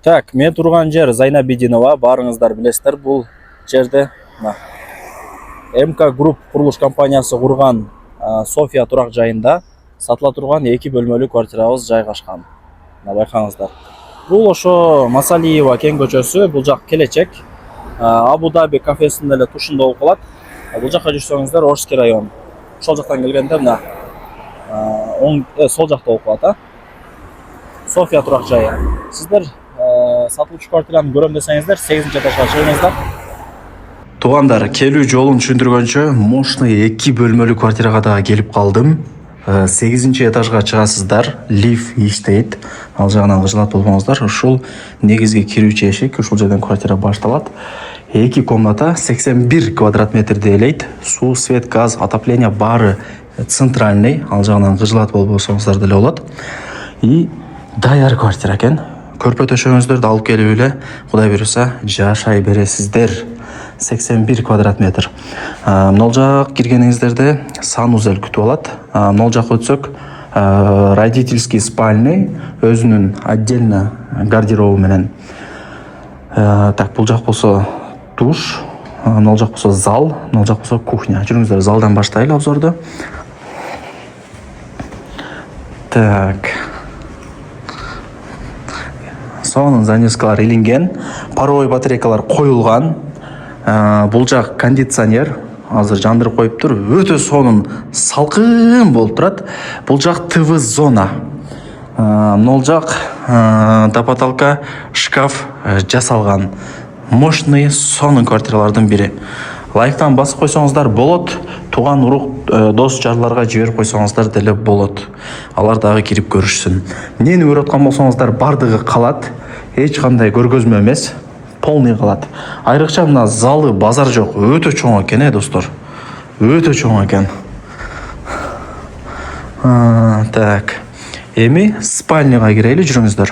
Так, мен турган жер Зайнабидинова, барыңыздар билесиздер. Бул жерде МК Групп курулуш компаниясы курган София турак жайында сатыла турган 2 бөлмөлүү квартирабыз жайгашкан. Байкаңыздар. Бул ошо Масалиева кең көчөсү, бул жак келечек. Абу Даби кафесинин эле тушунда болуп калат. Бул жакка жүрсөңүздөр Орский район. Ошол жактан келгенде мына сол жакта болуп калат, София турак жайы. Сиздер сатылуучу квартираны көрөм десеңиздер, 8-этажга чыгыңыздар. Тугандар, келүү жолун түшүндүргөнчө, мощный 2 бөлмөлүү квартирага да келип калдым. 8-этажга чыгасыздар, лифт иштейт. Ал жагынан кыжылат болбоңуздар. Ушул негизги кирүүчү эшик, ушул жерден квартира башталат. 2 комната, 81 квадрат метрди ээлейт. Суу, свет, газ, отопление баары центральный. Ал жагынан кыжылат болбосоңуздар деле болот. И даяр квартира экен. Көрпө төшөгүңүздөрдү алып келип эле, Кудай буйруса, жашай бересиздер. 81 квадрат метр. Мынол жак киргениңиздерде санузел күтүп алат. Мынол жакка өтсөк, родительский спальный, өзүнүн отдельно гардеробу менен. Так, бул жак болсо душ, мынол жак болсо зал, мынол жак болсо кухня. Жүрүңүздөр, залдан баштайлы обзорду. Так. Сонун занескалар илинген, паровой батарейкалар коюлган. Бул жак кондиционер, азыр жандырып коюптур. Өтө сонун салкын болуп турат. Бул жак ТВ зона. Мынол жак тапа-талка шкаф жасалган. Мощный сонун квартиралардын бири. Лайктан басып койсоңуздар болот. Туган урук дос жарларга жиберип койсоңуздар деле болот. Алар дагы кирип көрүшсүн. Эмнени көрүп аткан болсоңуздар бардыгы калат. Эч кандай көргөзмө эмес, полный калат. Айрыкча мына залы, базар жок, өтө чоң экен, достор. Өтө чоң экен. Так. Эми спальняга кирели, жүрүңүздөр.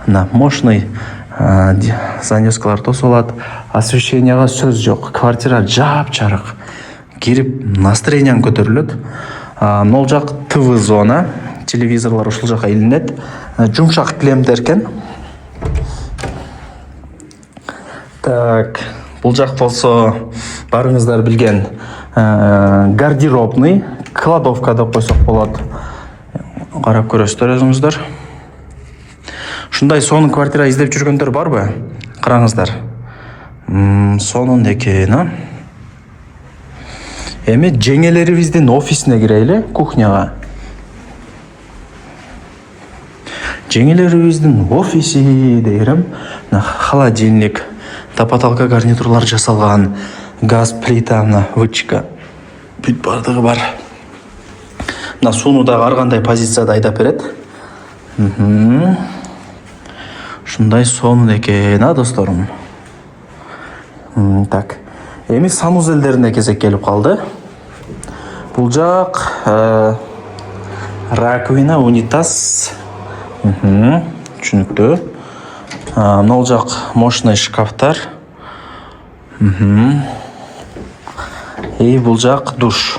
Мына мощный занескалар тосулат. Освещенияга сөз жок. Квартира жап-жарык. Кирип настроениең көтөрүлөт. Мынол жак ТВ зона. Телевизорлар ушул жака илинет. Жумшак килемдер экен. Так, бул жак болсо барыңыздар билген гардеробный, кладовка деп койсок болот. Карап көрөсүздөр өзүңүздөр. Ушундай сонун квартира издеп жүргөндөр барбы? Караңыздар. Сонун экен, Эми жеңелерибиздин офисине кирели, кухняга. Жеңелерибиздин офиси дейрем. Холодильник, тапа-талка гарнитурлар жасалган, газ плита, вычка. Бүт бардыгы бар. Мына сууну дагы ар кандай позицияда айдап берет. Ушундай сонун экен, досторум. Так. Эми санузелдерине кезек келип калды. Бул жак раковина, унитаз. Түшүнүктүү. Мынол жак мощный шкафтар. И бул жак душ.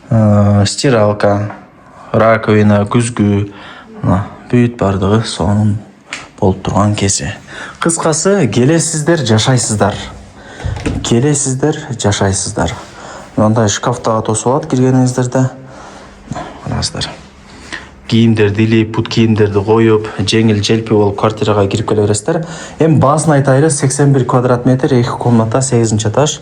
Стиралка, раковина, күзгү. Бүт бардыгы сонун болуп турган кези. Кыскасы, келесиздер, жашайсыздар. Келесиздер, жашайсыздар. Мындай шкафтага тосулат киргениңиздерде. Караңыздар. Кийимдерди илип, бут кийимдерди коюп, жеңил желпи болуп квартирага кирип келе бересиздер. Эми баасын айтайлы, 81 квадрат метр, 2 комната, 8-этаж.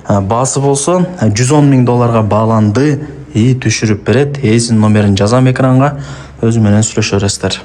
Баасы болсо $110 000 бааланды и түшүрүп берет. Эзин номерин жазам экранга, өзү менен сүйлөшө бересиздер.